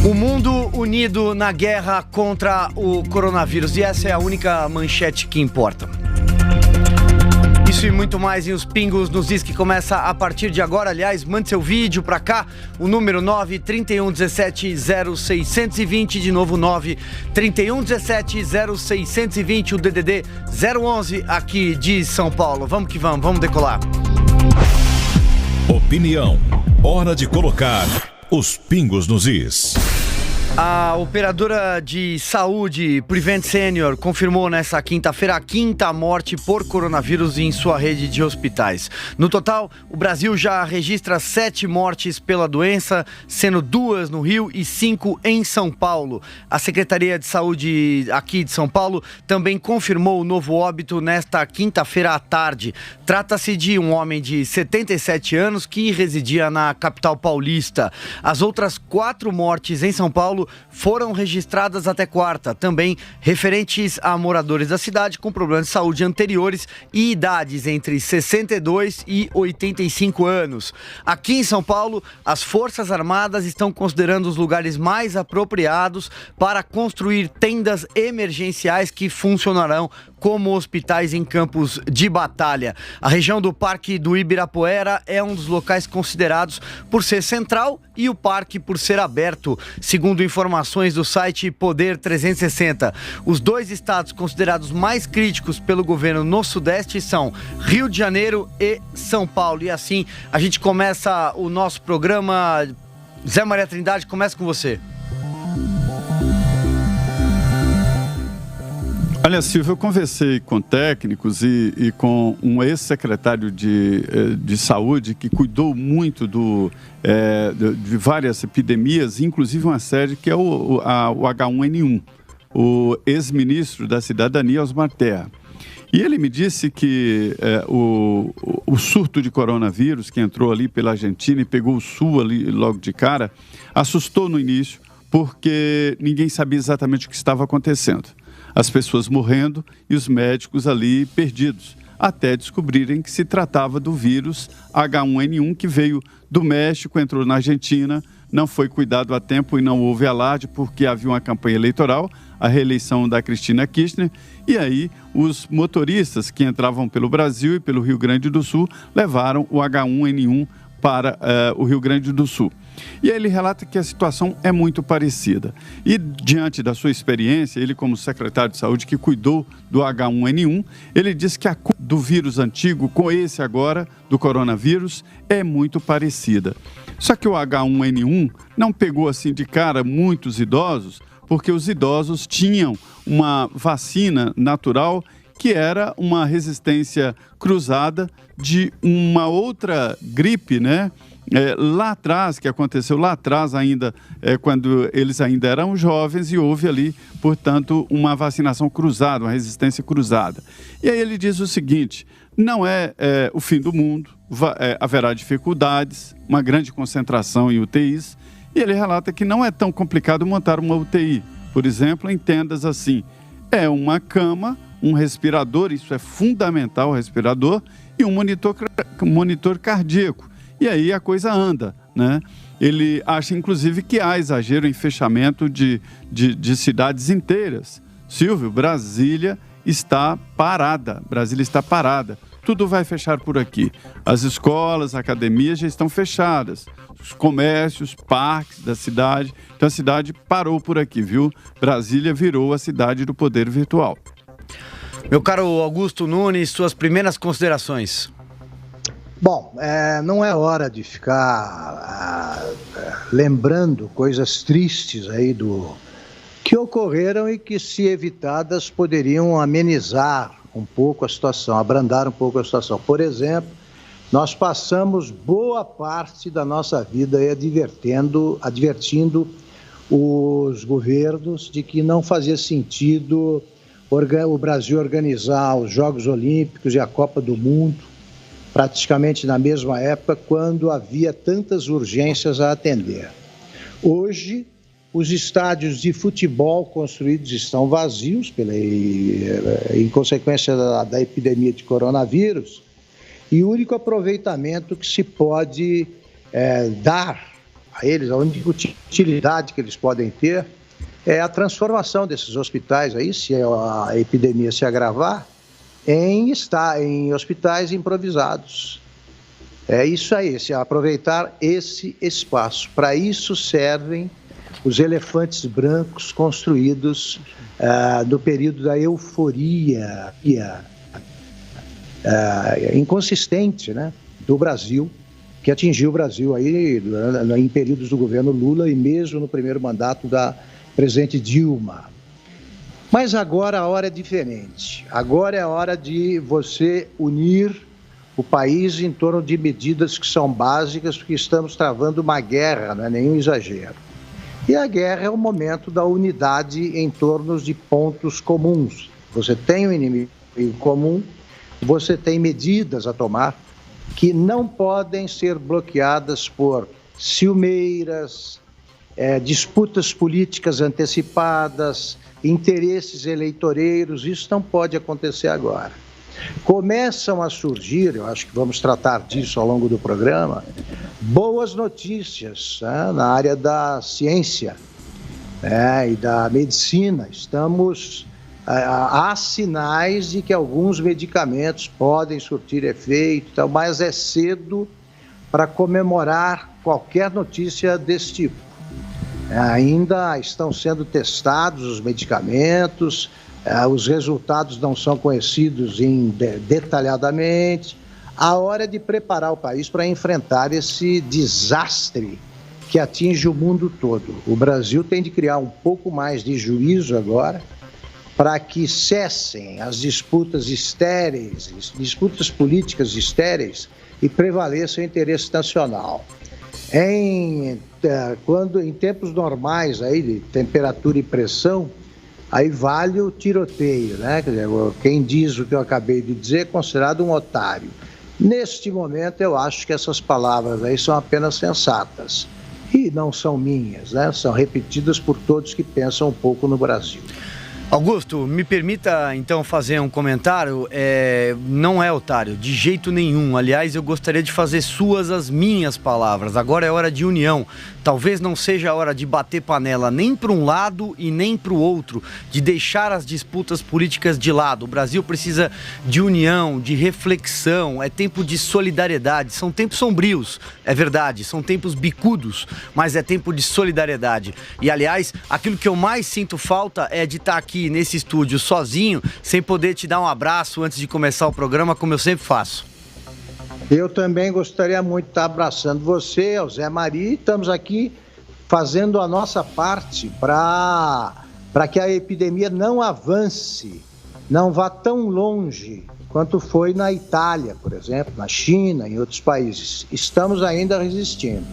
O mundo unido na guerra contra o coronavírus. E essa é a única manchete que importa. Isso e muito mais em Os Pingos nos Is, que começa a partir de agora. Aliás, mande seu vídeo pra cá, o número 931170620, de novo 931170620, o DDD 011 aqui de São Paulo. Vamos que vamos decolar. Opinião, hora de colocar os pingos nos is. A operadora de saúde Prevent Senior confirmou nessa quinta-feira a quinta morte por coronavírus em sua rede de hospitais. No total, o Brasil já registra 7 mortes pela doença, sendo 2 no Rio e 5 em São Paulo. A Secretaria de Saúde aqui de São Paulo também confirmou o novo óbito nesta quinta-feira à tarde. Trata-se de um homem de 77 anos que residia na capital paulista. As outras 4 mortes em São Paulo foram registradas até quarta, também referentes a moradores da cidade com problemas de saúde anteriores e idades entre 62 e 85 anos. Aqui em São Paulo, as Forças Armadas estão considerando os lugares mais apropriados para construir tendas emergenciais que funcionarão como hospitais em campos de batalha. A região do Parque do Ibirapuera é um dos locais considerados por ser central e o parque por ser aberto, segundo informações do site Poder 360. Os 2 estados considerados mais críticos pelo governo no Sudeste são Rio de Janeiro e São Paulo. E assim, a gente começa o nosso programa. Zé Maria Trindade, começa com você. Olha, Silvio, eu conversei com técnicos e com um ex-secretário de saúde que cuidou muito de várias epidemias, inclusive uma série que é o H1N1, o ex-ministro da Cidadania, Osmar Terra. E ele me disse que o surto de coronavírus que entrou ali pela Argentina e pegou o Sul ali logo de cara, assustou no início, porque ninguém sabia exatamente o que estava acontecendo. As pessoas morrendo e os médicos ali perdidos, até descobrirem que se tratava do vírus H1N1 que veio do México, entrou na Argentina, não foi cuidado a tempo e não houve alarde porque havia uma campanha eleitoral, a reeleição da Cristina Kirchner, e aí os motoristas que entravam pelo Brasil e pelo Rio Grande do Sul levaram o H1N1 para o Rio Grande do Sul. E aí ele relata que a situação é muito parecida. E diante da sua experiência, ele como secretário de saúde que cuidou do H1N1, ele diz que a cura do vírus antigo com esse agora, do coronavírus, é muito parecida. Só que o H1N1 não pegou assim de cara muitos idosos, porque os idosos tinham uma vacina natural que era uma resistência cruzada de uma outra gripe, né? Lá atrás, que aconteceu lá atrás ainda, quando eles ainda eram jovens e houve ali, portanto, uma vacinação cruzada, uma resistência cruzada. E aí ele diz o seguinte, não é o fim do mundo, haverá dificuldades, uma grande concentração em UTIs, e ele relata que não é tão complicado montar uma UTI, por exemplo, em tendas assim, é uma cama, um respirador, isso é fundamental, o respirador, e um monitor cardíaco. E aí a coisa anda, né? Ele acha, inclusive, que há exagero em fechamento de cidades inteiras. Silvio, Brasília está parada. Tudo vai fechar por aqui. As escolas, academias já estão fechadas. Os comércios, parques da cidade. Então a cidade parou por aqui, viu? Brasília virou a cidade do poder virtual. Meu caro Augusto Nunes, suas primeiras considerações. Bom, não é hora de ficar lembrando coisas tristes aí que ocorreram e que, se evitadas, poderiam amenizar um pouco a situação, abrandar um pouco a situação. Por exemplo, nós passamos boa parte da nossa vida aí advertindo os governos de que não fazia sentido o Brasil organizar os Jogos Olímpicos e a Copa do Mundo praticamente na mesma época, quando havia tantas urgências a atender. Hoje, os estádios de futebol construídos estão vazios em consequência da epidemia de coronavírus, e o único aproveitamento que se pode dar a eles, a única utilidade que eles podem ter é a transformação desses hospitais aí, se a epidemia se agravar, em hospitais improvisados. É isso aí, aproveitar esse espaço. Para isso servem os elefantes brancos construídos no período da euforia inconsistente, né, do Brasil, que atingiu o Brasil aí em períodos do governo Lula e mesmo no primeiro mandato da presidente Dilma. Mas agora a hora é diferente. Agora é a hora de você unir o país em torno de medidas que são básicas, porque estamos travando uma guerra, não é nenhum exagero. E a guerra é o momento da unidade em torno de pontos comuns. Você tem um inimigo comum, você tem medidas a tomar que não podem ser bloqueadas por ciumeiras, disputas políticas antecipadas, interesses eleitoreiros. Isso não pode acontecer agora. Começam a surgir, eu acho que vamos tratar disso ao longo do programa, boas notícias, né, na área da ciência, e da medicina. Há sinais de que alguns medicamentos podem surtir efeito, mas é cedo para comemorar qualquer notícia desse tipo. Ainda estão sendo testados os medicamentos, os resultados não são conhecidos detalhadamente. A hora é de preparar o país para enfrentar esse desastre que atinge o mundo todo. O Brasil tem de criar um pouco mais de juízo agora para que cessem as disputas estéreis, disputas políticas estéreis, e prevaleça o interesse nacional. Em tempos normais aí, de temperatura e pressão, aí vale o tiroteio, né? Quer dizer, quem diz o que eu acabei de dizer é considerado um otário. Neste momento, eu acho que essas palavras aí são apenas sensatas. E não são minhas, né? São repetidas por todos que pensam um pouco no Brasil. Augusto, me permita então fazer um comentário. Não é otário, de jeito nenhum. Aliás, eu gostaria de fazer suas as minhas palavras. Agora é hora de união. Talvez não seja a hora de bater panela nem para um lado e nem para o outro, de deixar as disputas políticas de lado. O Brasil precisa de união, de reflexão. É tempo de solidariedade. São tempos sombrios, é verdade. São tempos bicudos, mas é tempo de solidariedade. E aliás, aquilo que eu mais sinto falta é de estar aqui nesse estúdio sozinho, sem poder te dar um abraço antes de começar o programa, como eu sempre faço. Eu também gostaria muito de estar abraçando você, o Zé Maria, e estamos aqui fazendo a nossa parte para que a epidemia não avance, não vá tão longe quanto foi na Itália, por exemplo, na China, em outros países. Estamos ainda resistindo.